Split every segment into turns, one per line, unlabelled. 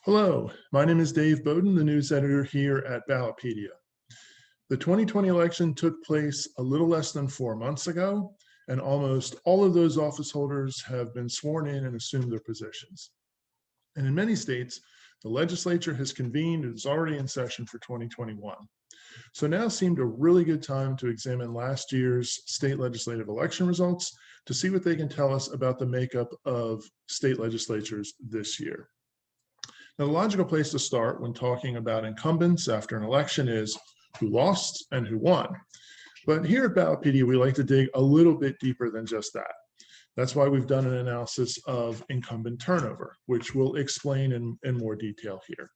Hello, my name is Dave Bowden, the news editor here at Ballotpedia. The 2020 election took place a little less than 4 months ago, and almost all of those office holders have been sworn in and assumed their positions. And in many states, the legislature has convened and is already in session for 2021. So now seemed a really good time to examine last year's state legislative election results to see what they can tell us about the makeup of state legislatures this year. Now, the logical place to start when talking about incumbents after an election is who lost and who won. But here at Ballotpedia, we like to dig a little bit deeper than just that. That's why we've done an analysis of incumbent turnover, which we'll explain in more detail here.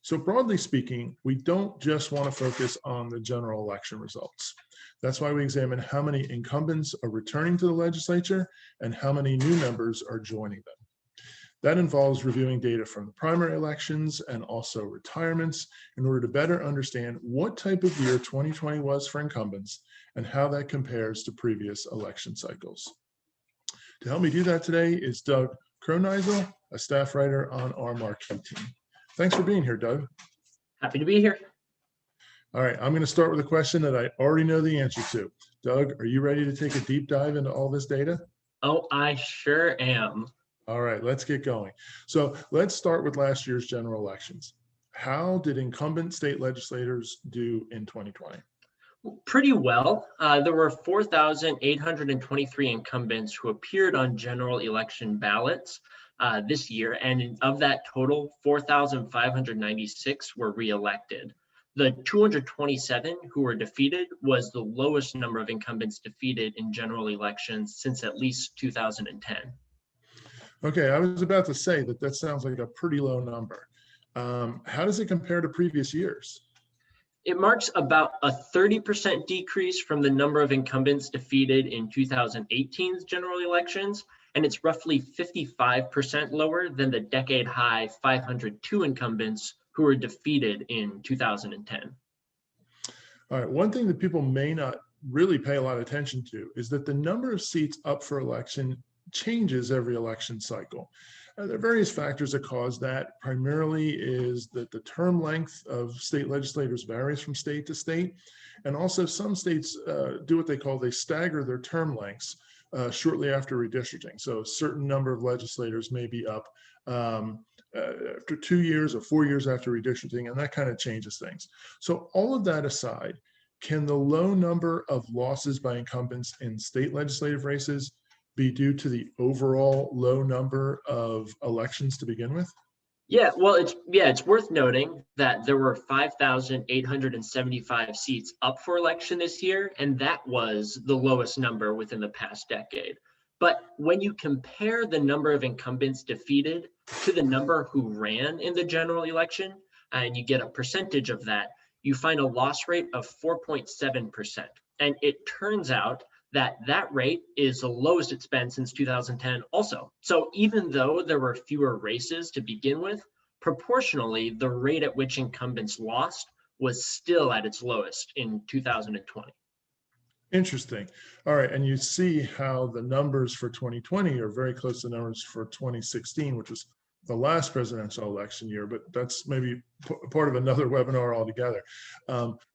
So broadly speaking, we don't just want to focus on the general election results. That's why we examine how many incumbents are returning to the legislature and how many new members are joining them. That involves reviewing data from the primary elections and also retirements in order to better understand what type of year 2020 was for incumbents and how that compares to previous election cycles. To help me do that today is Doug Kroneisel, a staff writer on our Marquee team. Thanks for being here, Doug.
Happy to be here.
All right, I'm going to start with a question that I already know the answer to. Doug, are you ready to take a deep dive into all this data?
Oh, I sure am.
All right, let's get going. So let's start with last year's general elections. How did incumbent state legislators do in 2020?
Pretty well. There were 4,823 incumbents who appeared on general election ballots this year, and of that total, 4,596 were reelected. The 227 who were defeated was the lowest number of incumbents defeated in general elections since at least 2010.
Okay, I was about to say that sounds like a pretty low number. How does it compare to previous years?
It marks about a 30% decrease from the number of incumbents defeated in 2018's general elections, and it's roughly 55% lower than the decade high 502 incumbents who were defeated in 2010.
All right, one thing that people may not really pay a lot of attention to is that the number of seats up for election changes every election cycle. There are various factors that cause that. Primarily is that the term length of state legislators varies from state to state. And also some states do what they stagger their term lengths shortly after redistricting. So a certain number of legislators may be up after 2 years or 4 years after redistricting, and that kind of changes things. So all of that aside, can the low number of losses by incumbents in state legislative races be due to the overall low number of elections to begin with?
Yeah, well, it's worth noting that there were 5,875 seats up for election this year, and that was the lowest number within the past decade. But when you compare the number of incumbents defeated to the number who ran in the general election, and you get a percentage of that, you find a loss rate of 4.7%. And it turns out that rate is the lowest it's been since 2010 also. So even though there were fewer races to begin with, proportionally, the rate at which incumbents lost was still at its lowest in 2020.
Interesting. All right, and you see how the numbers for 2020 are very close to the numbers for 2016, which was the last presidential election year, but that's maybe part of another webinar altogether.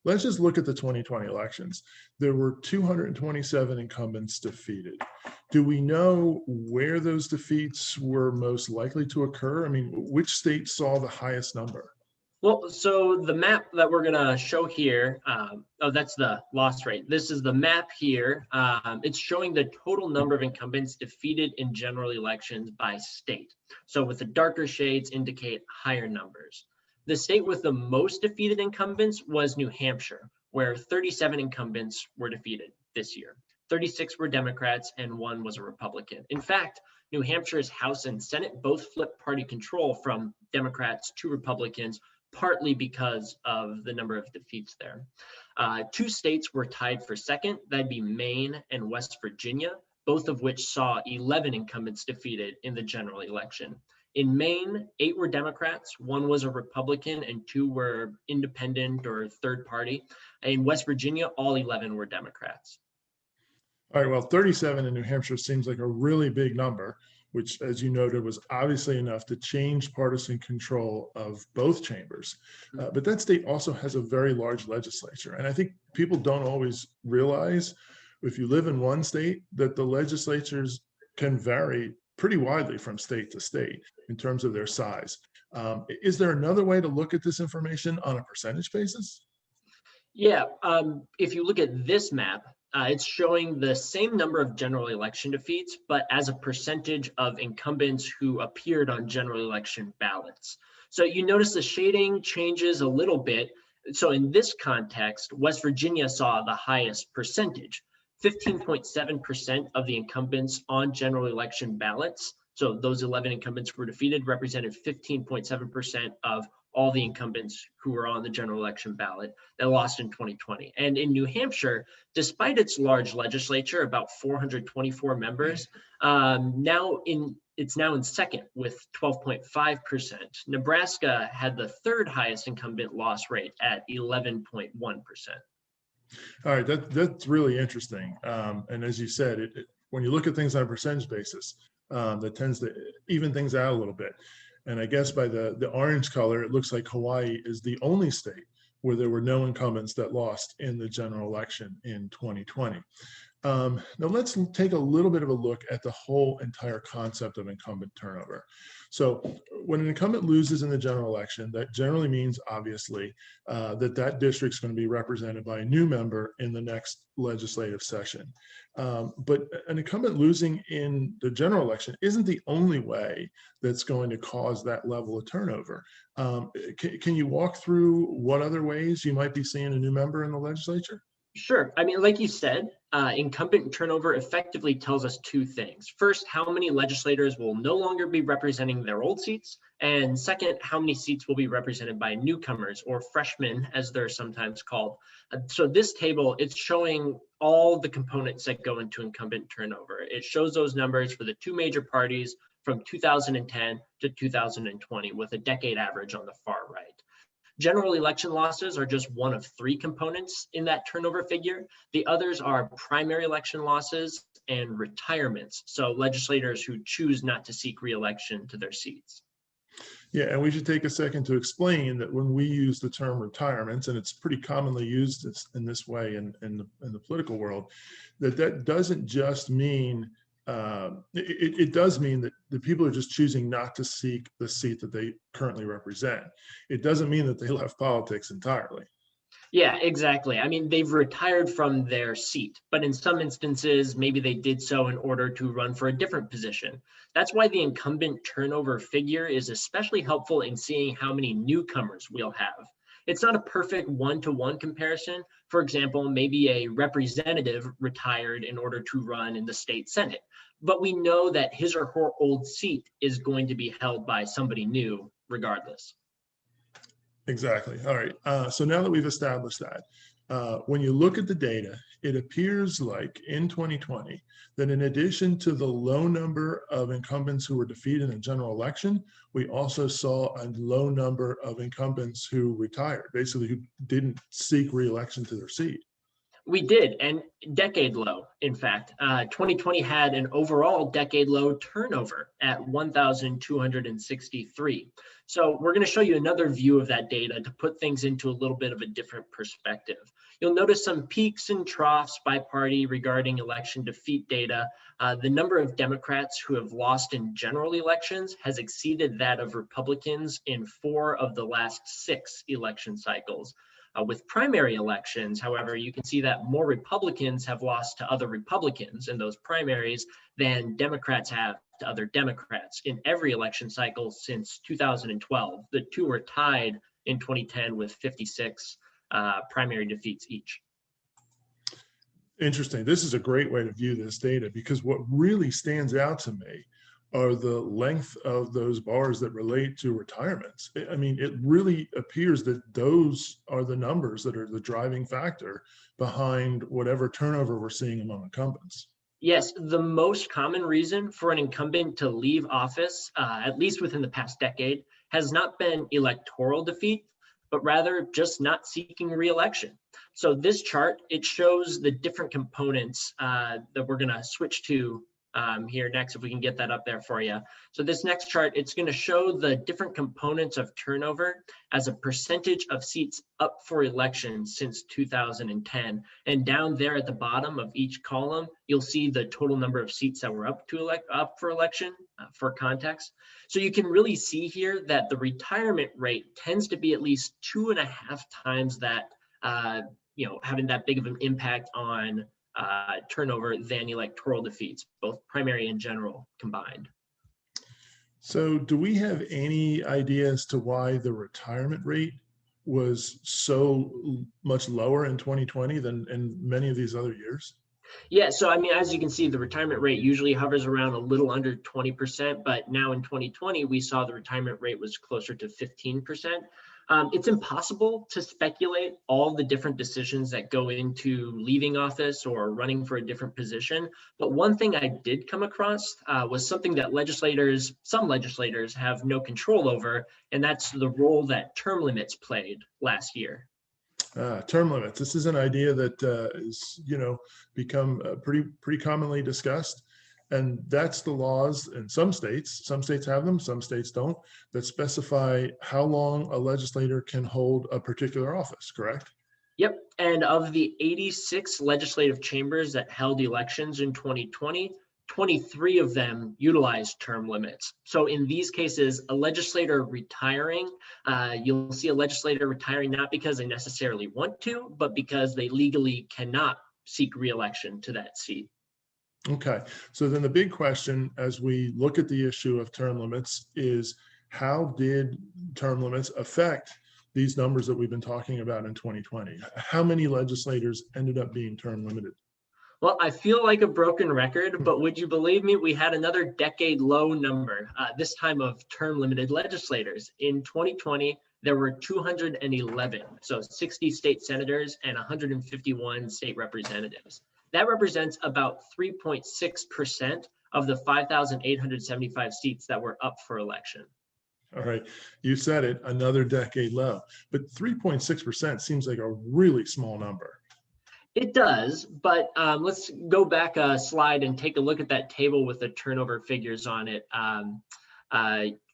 Let's just look at the 2020 elections. There were 227 incumbents defeated. Do we know where those defeats were most likely to occur? I mean, which state saw the highest number?
Well, so the map that we're going to show here, that's the loss rate. This is the map here. It's showing the total number of incumbents defeated in general elections by state. So with the darker shades indicate higher numbers. The state with the most defeated incumbents was New Hampshire, where 37 incumbents were defeated this year. 36 were Democrats and 1 was a Republican. In fact, New Hampshire's House and Senate both flipped party control from Democrats to Republicans, partly because of the number of defeats there. 2 states were tied for second. That'd be Maine and West Virginia, both of which saw 11 incumbents defeated in the general election. In Maine, 8 were Democrats, 1 was a Republican, and 2 were independent or third party. In West Virginia, all 11 were Democrats.
All right, well, 37 in New Hampshire seems like a really big number. which, as you noted, was obviously enough to change partisan control of both chambers. But that state also has a very large legislature. And I think people don't always realize, if you live in one state, that the legislatures can vary pretty widely from state to state in terms of their size. Is there another way to look at this information on a percentage basis?
Yeah, if you look at this map, it's showing the same number of general election defeats, but as a percentage of incumbents who appeared on general election ballots. So you notice the shading changes a little bit. So in this context, West Virginia saw the highest percentage, 15.7% of the incumbents on general election ballots. So those 11 incumbents were defeated, represented 15.7% of all the incumbents who were on the general election ballot that lost in 2020. And in New Hampshire, despite its large legislature, about 424 members, it's now in second with 12.5%. Nebraska had the third highest incumbent loss rate at 11.1%.
All right, that's really interesting. And as you said, when you look at things on a percentage basis, that tends to even things out a little bit. And I guess by the orange color, it looks like Hawaii is the only state where there were no incumbents that lost in the general election in 2020. Now let's take a little bit of a look at the whole entire concept of incumbent turnover. So when an incumbent loses in the general election, that generally means, obviously, that district's going to be represented by a new member in the next legislative session. But an incumbent losing in the general election isn't the only way that's going to cause that level of turnover. Can you walk through what other ways you might be seeing a new member in the legislature?
Sure. I mean, like you said, incumbent turnover effectively tells us two things. First, how many legislators will no longer be representing their old seats. And second, how many seats will be represented by newcomers, or freshmen, as they're sometimes called. So this table, it's showing all the components that go into incumbent turnover. It shows those numbers for the two major parties from 2010 to 2020, with a decade average on the far right. General election losses are just one of three components in that turnover figure. The others are primary election losses and retirements, so legislators who choose not to seek re-election to their seats.
Yeah, and we should take a second to explain that when we use the term retirements, and it's pretty commonly used in this way in the political world, that doesn't just mean it does mean that the people are just choosing not to seek the seat that they currently represent. It doesn't mean that they left politics entirely.
Yeah, exactly. I mean, they've retired from their seat, but in some instances, maybe they did so in order to run for a different position. That's why the incumbent turnover figure is especially helpful in seeing how many newcomers we'll have. It's not a perfect one-to-one comparison. For example, maybe a representative retired in order to run in the state Senate, but we know that his or her old seat is going to be held by somebody new regardless.
Exactly. All right. So now that we've established that, when you look at the data, it appears like in 2020 that in addition to the low number of incumbents who were defeated in a general election, we also saw a low number of incumbents who retired, basically who didn't seek re-election to their seat.
We did, and decade low, in fact. 2020 had an overall decade low turnover at 1,263. So we're going to show you another view of that data to put things into a little bit of a different perspective. You'll notice some peaks and troughs by party regarding election defeat data. The number of Democrats who have lost in general elections has exceeded that of Republicans in 4 of the last 6 election cycles. With primary elections, however, you can see that more Republicans have lost to other Republicans in those primaries than Democrats have to other Democrats in every election cycle since 2012. The two were tied in 2010 with 56 primary defeats each.
Interesting. This is a great way to view this data, because what really stands out to me are the length of those bars that relate to retirements. I mean, it really appears that those are the numbers that are the driving factor behind whatever turnover we're seeing among incumbents.
Yes, the most common reason for an incumbent to leave office, at least within the past decade, has not been electoral defeat, but rather just not seeking re-election. So this chart, it shows the different components that we're going to switch to here next, if we can get that up there for you. So this next chart, it's going to show the different components of turnover as a percentage of seats up for election since 2010. And down there at the bottom of each column, you'll see the total number of seats that were up for election for context. So you can really see here that the retirement rate tends to be at least 2.5 times that, having that big of an impact on turnover than electoral defeats, both primary and general combined.
So do we have any idea as to why the retirement rate was so much lower in 2020 than in many of these other years?
Yeah, so I mean, as you can see, the retirement rate usually hovers around a little under 20%, but now in 2020, we saw the retirement rate was closer to 15%. It's impossible to speculate all the different decisions that go into leaving office or running for a different position. But one thing I did come across was something that some legislators have no control over, and that's the role that term limits played last year.
Term limits. This is an idea that is, become pretty commonly discussed. And that's the laws in some states. Some states have them, some states don't, that specify how long a legislator can hold a particular office, correct?
Yep, and of the 86 legislative chambers that held elections in 2020, 23 of them utilized term limits. So in these cases, a legislator retiring, you'll see a legislator retiring not because they necessarily want to, but because they legally cannot seek re-election to that seat.
Okay, so then the big question as we look at the issue of term limits is, how did term limits affect these numbers that we've been talking about in 2020? How many legislators ended up being term limited?
Well, I feel like a broken record, but would you believe me, we had another decade low number, this time of term limited legislators. In 2020, there were 211, so 60 state senators and 151 state representatives. That represents about 3.6% of the 5,875 seats that were up for election.
All right, you said it, another decade low, but 3.6% seems like a really small number.
It does, but let's go back a slide and take a look at that table with the turnover figures on it.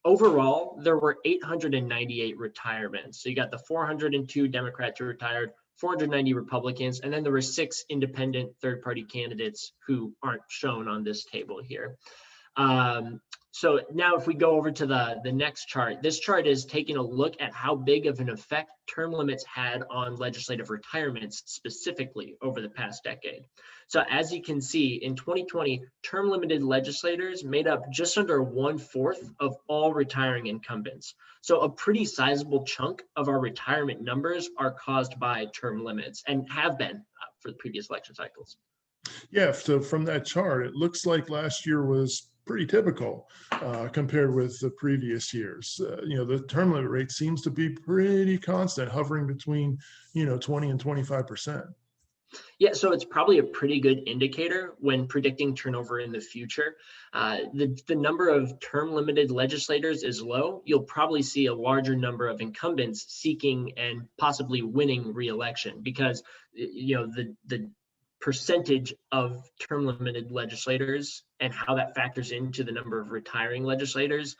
Overall, there were 898 retirements. So you got the 402 Democrats who retired, 490 Republicans, and then there were 6 independent third-party candidates who aren't shown on this table here. So now if we go over to the next chart, this chart is taking a look at how big of an effect term limits had on legislative retirements specifically over the past decade. So as you can see, in 2020, term limited legislators made up just under 1/4 of all retiring incumbents. So a pretty sizable chunk of our retirement numbers are caused by term limits and have been for the previous election cycles.
Yeah, so from that chart, it looks like last year was pretty typical compared with the previous years. The term limit rate seems to be pretty constant, hovering between 20 and 25%.
Yeah, so it's probably a pretty good indicator when predicting turnover in the future. The number of term limited legislators is low. You'll probably see a larger number of incumbents seeking and possibly winning re-election because the percentage of term limited legislators and how that factors into the number of retiring legislators,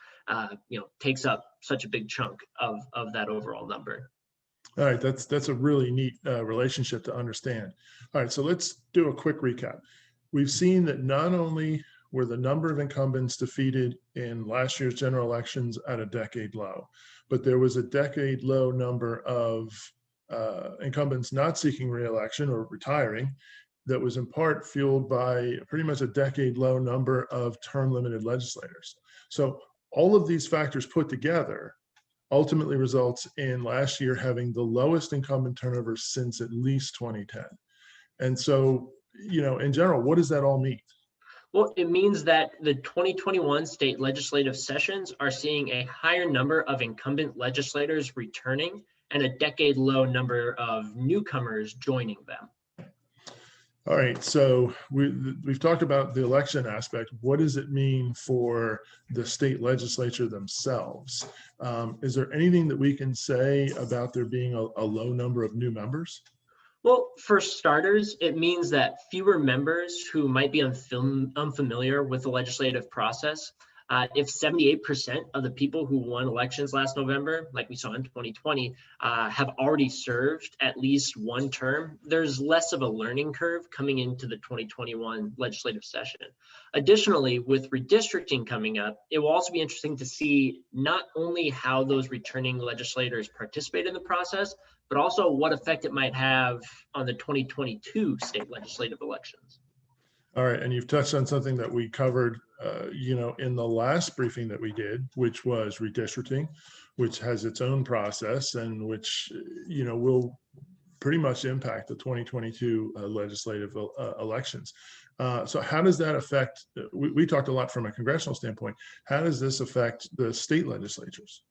takes up such a big chunk of that overall number.
All right, that's a really neat relationship to understand. All right, so let's do a quick recap. We've seen that not only were the number of incumbents defeated in last year's general elections at a decade low, but there was a decade low number of incumbents not seeking re-election or retiring that was in part fueled by pretty much a decade low number of term limited legislators. So all of these factors put together ultimately results in last year having the lowest incumbent turnover since at least 2010. And so, in general, what does that all mean?
Well, it means that the 2021 state legislative sessions are seeing a higher number of incumbent legislators returning and a decade low number of newcomers joining them.
All right, so we've talked about the election aspect. What does it mean for the state legislature themselves? Is there anything that we can say about there being a low number of new members?
Well, for starters, it means that fewer members who might be unfamiliar with the legislative process. If 78% of the people who won elections last November, like we saw in 2020, have already served at least one term, there's less of a learning curve coming into the 2021 legislative session. Additionally, with redistricting coming up, it will also be interesting to see not only how those returning legislators participate in the process, but also what effect it might have on the 2022 state legislative elections.
All right, and you've touched on something that we covered, in the last briefing that we did, which was redistricting, which has its own process and which, will pretty much impact the 2022 legislative elections. So how does that affect, we talked a lot from a congressional standpoint, how does this affect the state legislatures?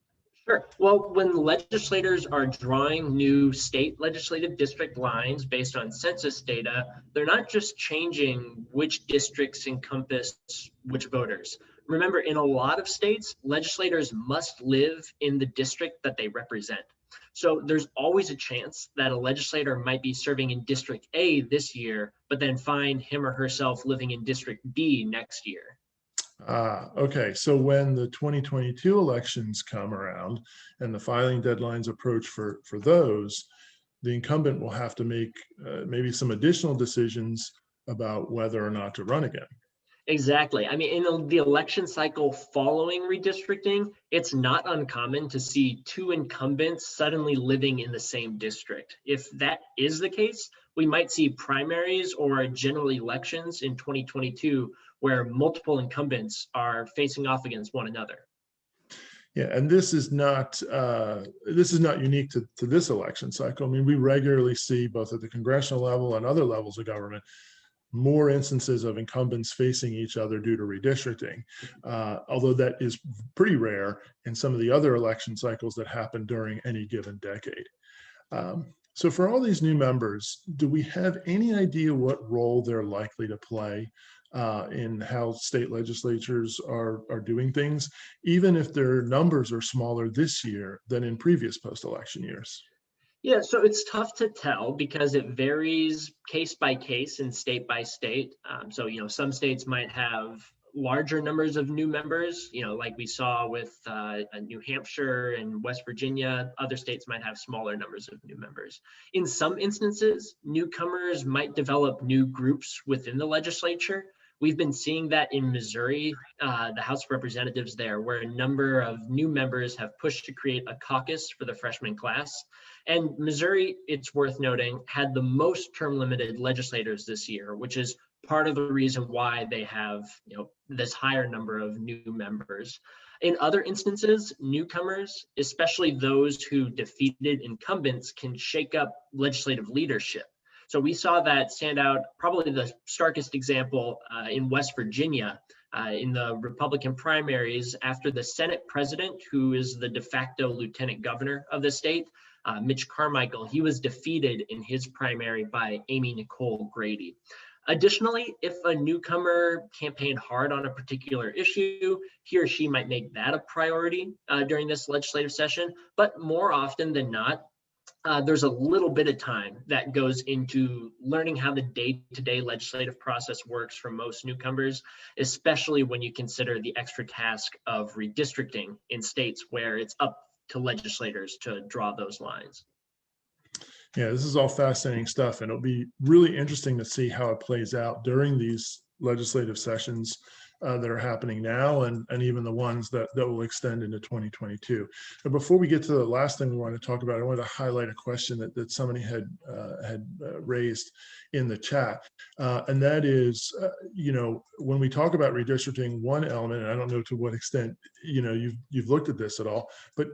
Sure. Well, when legislators are drawing new state legislative district lines based on census data, they're not just changing which districts encompass which voters. Remember, in a lot of states, legislators must live in the district that they represent. So there's always a chance that a legislator might be serving in District A this year, but then find him or herself living in District B next year.
Okay, so when the 2022 elections come around and the filing deadlines approach for those, the incumbent will have to make maybe some additional decisions about whether or not to run again.
Exactly. I mean, in the election cycle following redistricting, it's not uncommon to see two incumbents suddenly living in the same district. If that is the case, we might see primaries or general elections in 2022 where multiple incumbents are facing off against one another.
Yeah, and this is not unique to this election cycle. I mean, we regularly see both at the congressional level and other levels of government more instances of incumbents facing each other due to redistricting, although that is pretty rare in some of the other election cycles that happen during any given decade. So for all these new members, do we have any idea what role they're likely to play in how state legislatures are doing things, even if their numbers are smaller this year than in previous post-election years?
Yeah, so it's tough to tell because it varies case by case and state by state. So, some states might have larger numbers of new members, like we saw with New Hampshire and West Virginia. Other states might have smaller numbers of new members. In some instances, newcomers might develop new groups within the legislature. We've been seeing that in Missouri, the House of Representatives there, where a number of new members have pushed to create a caucus for the freshman class. And Missouri, it's worth noting, had the most term limited legislators this year, which is part of the reason why they have this higher number of new members. In other instances, newcomers, especially those who defeated incumbents, can shake up legislative leadership. So we saw that stand out, probably the starkest example in West Virginia in the Republican primaries after the Senate president, who is the de facto lieutenant governor of the state, Mitch Carmichael, he was defeated in his primary by Amy Nicole Grady. Additionally, if a newcomer campaigned hard on a particular issue, he or she might make that a priority during this legislative session. But more often than not, there's a little bit of time that goes into learning how the day-to-day legislative process works for most newcomers, especially when you consider the extra task of redistricting in states where it's up to legislators to draw those lines.
Yeah, this is all fascinating stuff, and it'll be really interesting to see how it plays out during these legislative sessions that are happening now, and even the ones that will extend into 2022. But before we get to the last thing we want to talk about, I wanted to highlight a question that somebody had raised in the chat, and that is, when we talk about redistricting, one element, and I don't know to what extent you've looked at this at all, but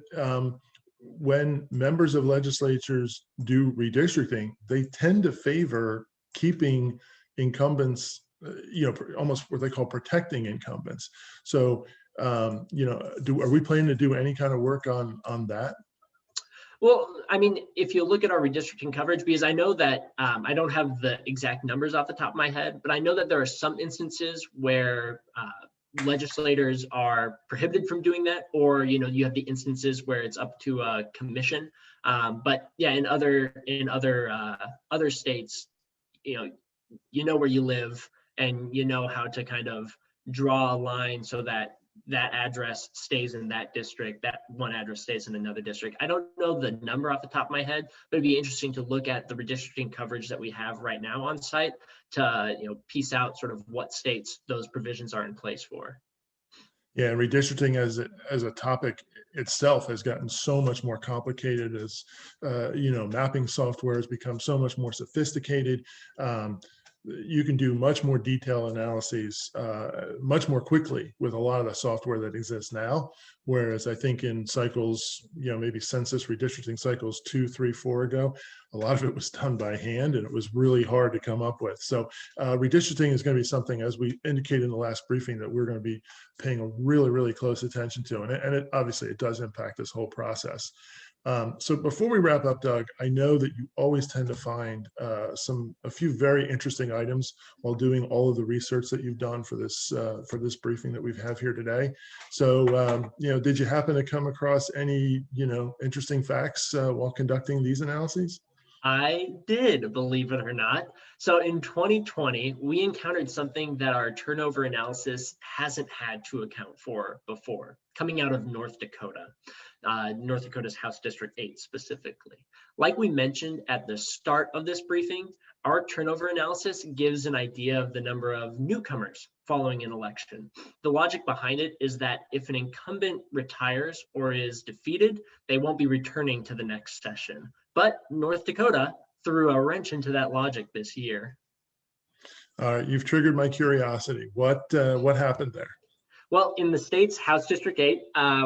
when members of legislatures do redistricting, they tend to favor keeping incumbents, almost what they call protecting incumbents. So, are we planning to do any kind of work on that?
Well, I mean, if you look at our redistricting coverage, because I know that I don't have the exact numbers off the top of my head, but I know that there are some instances where legislators are prohibited from doing that, or you have the instances where it's up to a commission. But yeah, in other states, you know where you live, and you know how to kind of draw a line so that that address stays in that district, that one address stays in another district. I don't know the number off the top of my head, but it'd be interesting to look at the redistricting coverage that we have right now on site to piece out sort of what states those provisions are in place for.
Yeah, and redistricting as a topic itself has gotten so much more complicated as mapping software has become so much more sophisticated. You can do much more detailed analyses much more quickly with a lot of the software that exists now. Whereas I think in cycles, maybe census redistricting cycles 2, 3, 4 ago, a lot of it was done by hand and it was really hard to come up with. So redistricting is going to be something, as we indicated in the last briefing, that we're going to be paying a really, really close attention to. And it obviously it does impact this whole process. So before we wrap up, Doug, I know that you always tend to find a few very interesting items while doing all of the research that you've done for this briefing that we have here today. So, did you happen to come across any, interesting facts while conducting these analyses?
I did, believe it or not. So in 2020, we encountered something that our turnover analysis hasn't had to account for before, coming out of North Dakota. North Dakota's House District 8 specifically. Like we mentioned at the start of this briefing, our turnover analysis gives an idea of the number of newcomers following an election. The logic behind it is that if an incumbent retires or is defeated, they won't be returning to the next session. But North Dakota threw a wrench into that logic this year.
All right, you've triggered my curiosity. What happened there?
Well, in the state's House District 8,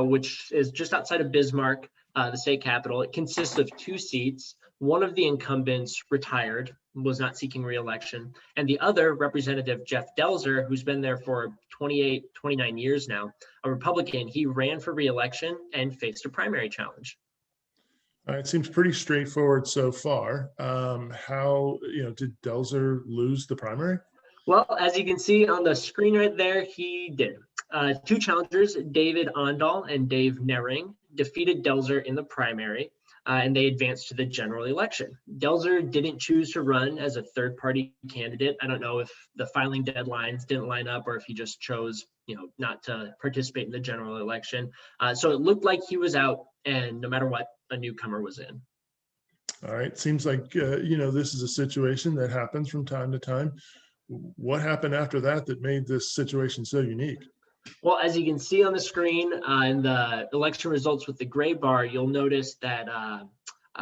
which is just outside of Bismarck, the state capital, it consists of 2 seats. One of the incumbents retired, was not seeking re-election, and the other, Representative Jeff Delzer, who's been there for 29 years now, a Republican, he ran for re-election and faced a primary challenge.
It seems pretty straightforward so far. How, did Delzer lose the primary?
Well, as you can see on the screen right there, he did. 2 challengers, David Ondal and Dave Nering, defeated Delzer in the primary, and they advanced to the general election. Delzer didn't choose to run as a third-party candidate. I don't know if the filing deadlines didn't line up or if he just chose, not to participate in the general election. So it looked like he was out, and no matter what, a newcomer was in.
All right. Seems like, this is a situation that happens from time to time. What happened after that made this situation so unique?
Well, as you can see on the screen in the election results with the gray bar, you'll notice that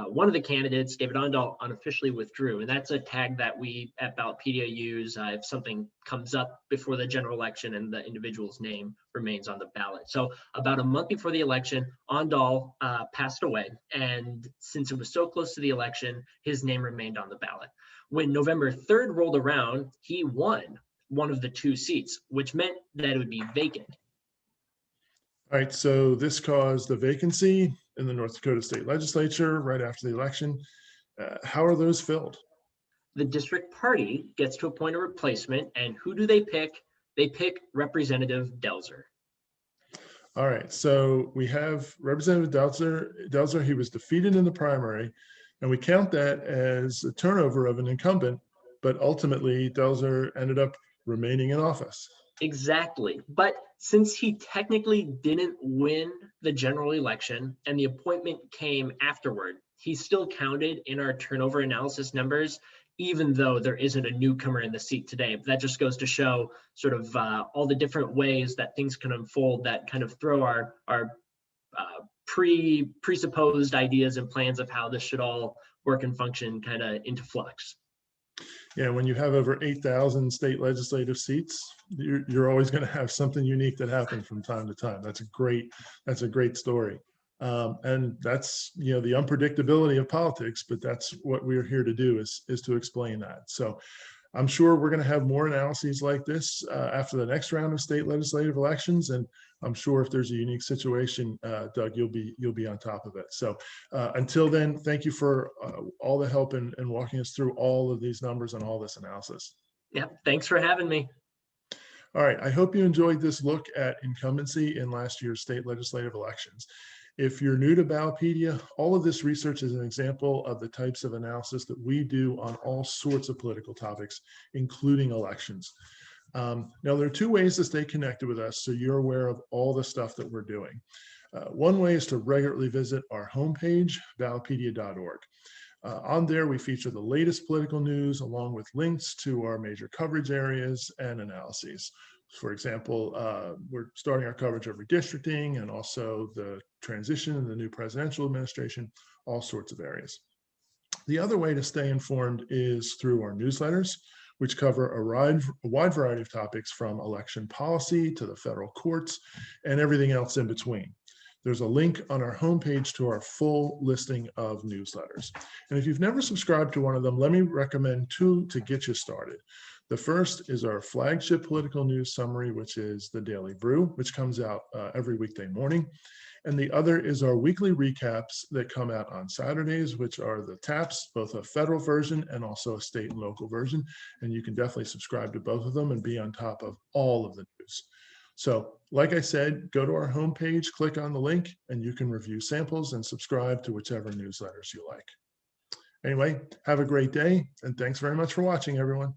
one of the candidates, David Ondal, unofficially withdrew. And that's a tag that we at Ballotpedia use if something comes up before the general election and the individual's name remains on the ballot. So about a month before the election, Ondal passed away. And since it was so close to the election, his name remained on the ballot. When November 3rd rolled around, he won one of the 2 seats, which meant that it would be vacant.
All right, so this caused a vacancy in the North Dakota State Legislature right after the election. How are those filled?
The district party gets to appoint a replacement, and who do they pick? They pick Representative Delzer.
All right, so we have Representative Delzer. He was defeated in the primary, and we count that as a turnover of an incumbent, but ultimately Delzer ended up remaining in office.
Exactly. But since he technically didn't win the general election and the appointment came afterward, he's still counted in our turnover analysis numbers, even though there isn't a newcomer in the seat today. But that just goes to show sort of all the different ways that things can unfold that kind of throw our presupposed ideas and plans of how this should all work and function kind of into flux.
Yeah, when you have over 8,000 state legislative seats, you're always going to have something unique that happens from time to time. That's a great story. And that's, the unpredictability of politics, but that's what we're here to do is to explain that. So I'm sure we're going to have more analyses like this after the next round of state legislative elections. And I'm sure if there's a unique situation, Doug, you'll be on top of it. So until then, thank you for all the help in walking us through all of these numbers and all this analysis.
Yeah, thanks for having me.
All right, I hope you enjoyed this look at incumbency in last year's state legislative elections. If you're new to Ballotpedia, all of this research is an example of the types of analysis that we do on all sorts of political topics, including elections. Now, there are two ways to stay connected with us so you're aware of all the stuff that we're doing. One way is to regularly visit our homepage, ballotpedia.org. On there, we feature the latest political news along with links to our major coverage areas and analyses. For example, we're starting our coverage of redistricting and also the transition in the new presidential administration, all sorts of areas. The other way to stay informed is through our newsletters, which cover a wide variety of topics from election policy to the federal courts and everything else in between. There's a link on our homepage to our full listing of newsletters. And if you've never subscribed to one of them, let me recommend two to get you started. The first is our flagship political news summary, which is the Daily Brew, which comes out every weekday morning. And the other is our weekly recaps that come out on Saturdays, which are the TAPs, both a federal version and also a state and local version. And you can definitely subscribe to both of them and be on top of all of the news. So, like I said, go to our homepage, click on the link, and you can review samples and subscribe to whichever newsletters you like. Anyway, have a great day, and thanks very much for watching, everyone.